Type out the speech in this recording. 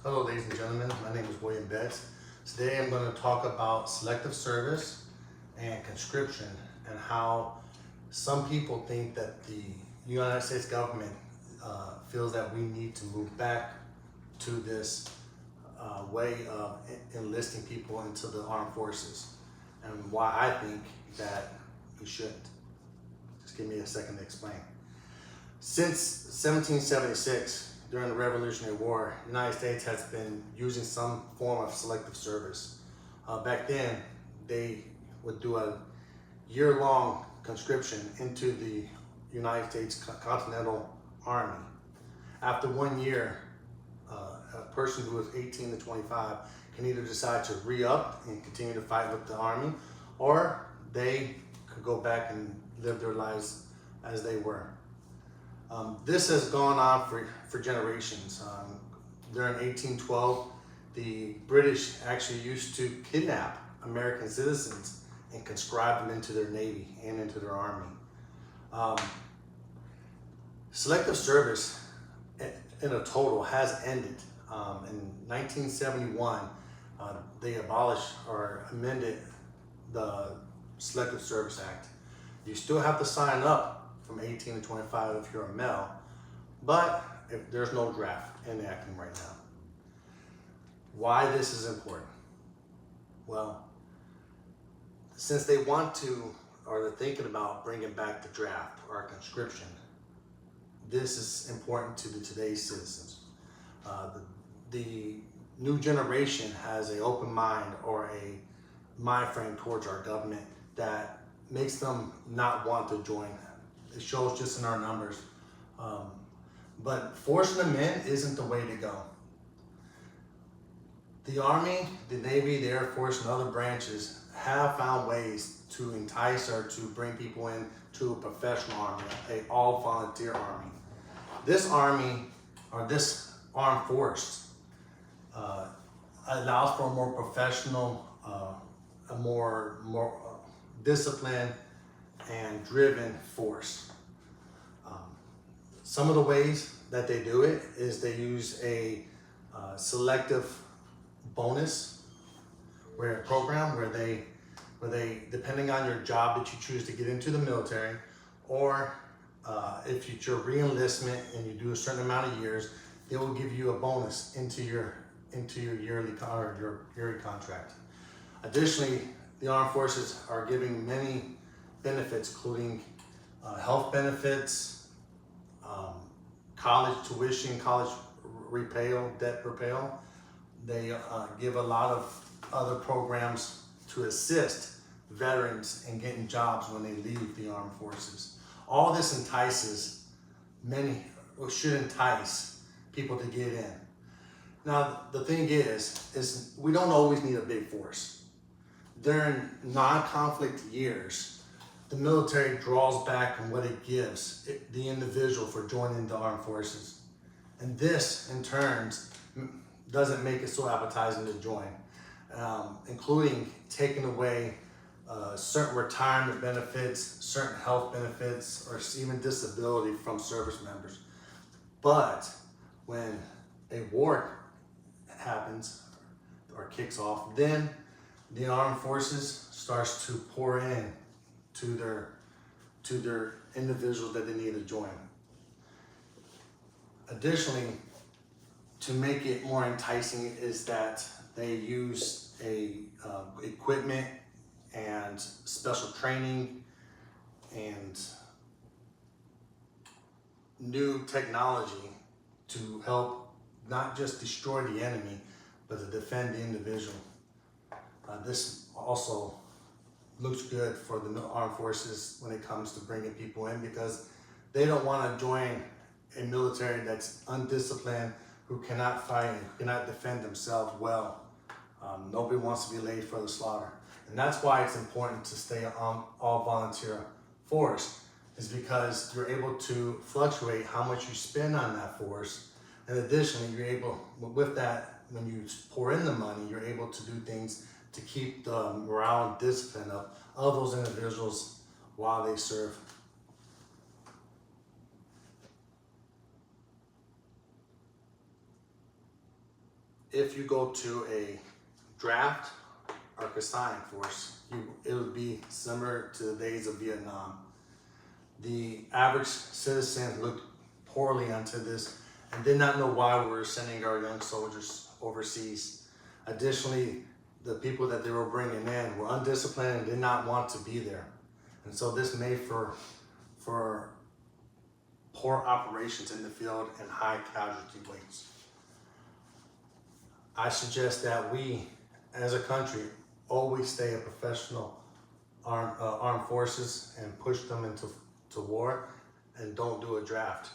Hello ladies and gentlemen, my name is William Betts. Today I'm going to talk about selective service and conscription and how some people think that the United States government feels that we need to move back to this way of enlisting people into the armed forces, and why I think that we shouldn't. Just give me a second to explain. Since 1776, during the Revolutionary War, the United States has been using some form of selective service. Back then, they would do a year-long conscription into the United States Continental Army. After 1 year, a person who is 18 to 25 can either decide to re-up and continue to fight with the Army, or they could go back and live their lives as they were. This has gone on for generations. During 1812, the British actually used to kidnap American citizens and conscribe them into their Navy and into their Army. Selective service in a total has ended. In 1971, they abolished or amended the Selective Service Act. You still have to sign up from 18 to 25 if you're a male, but if there's no draft enacting right now. Why this is important? Well, since they want to, or they're thinking about bringing back the draft or conscription, this is important to today's citizens. The new generation has an open mind or a mind frame towards our government that makes them not want to join. It shows just in our numbers. But forcing them in isn't the way to go. The Army, the Navy, the Air Force, and other branches have found ways to entice or to bring people in to a professional army, an all-volunteer army. This army, or this armed force, allows for a more professional, a more disciplined and driven force. Some of the ways that they do it is they use a selective bonus program where they, depending on your job that you choose to get into the military, or if it's your re-enlistment and you do a certain amount of years, they will give you a bonus into your yearly contract. Additionally, the armed forces are giving many benefits, including health benefits, college tuition, college debt repayal. They give a lot of other programs to assist veterans in getting jobs when they leave the armed forces. All this should entice people to get in. Now, the thing is we don't always need a big force. During non-conflict years, the military draws back on what it gives the individual for joining the armed forces. And this, in turn, doesn't make it so appetizing to join, including taking away certain retirement benefits, certain health benefits, or even disability from service members. But when a war happens or kicks off, then the armed forces starts to pour in to their individuals that they need to join. Additionally, to make it more enticing is that they use equipment and special training and new technology to help not just destroy the enemy, but to defend the individual. This also looks good for the armed forces when it comes to bringing people in, because they don't want to join a military that's undisciplined, who cannot fight, who cannot defend themselves well. Nobody wants to be laid for the slaughter. And that's why it's important to stay on all volunteer force, is because you're able to fluctuate how much you spend on that force. And additionally, you're able, with that, when you pour in the money, you're able to do things to keep the morale and discipline of those individuals while they serve. if you go to a draft or consigned force, it would be similar to the days of Vietnam. The average citizen looked poorly onto this and did not know why we were sending our young soldiers overseas. Additionally, the people that they were bringing in were undisciplined and did not want to be there. And so this made for poor operations in the field and high casualty rates. I suggest that we, as a country, always stay a professional armed forces and push them into war, and don't do a draft.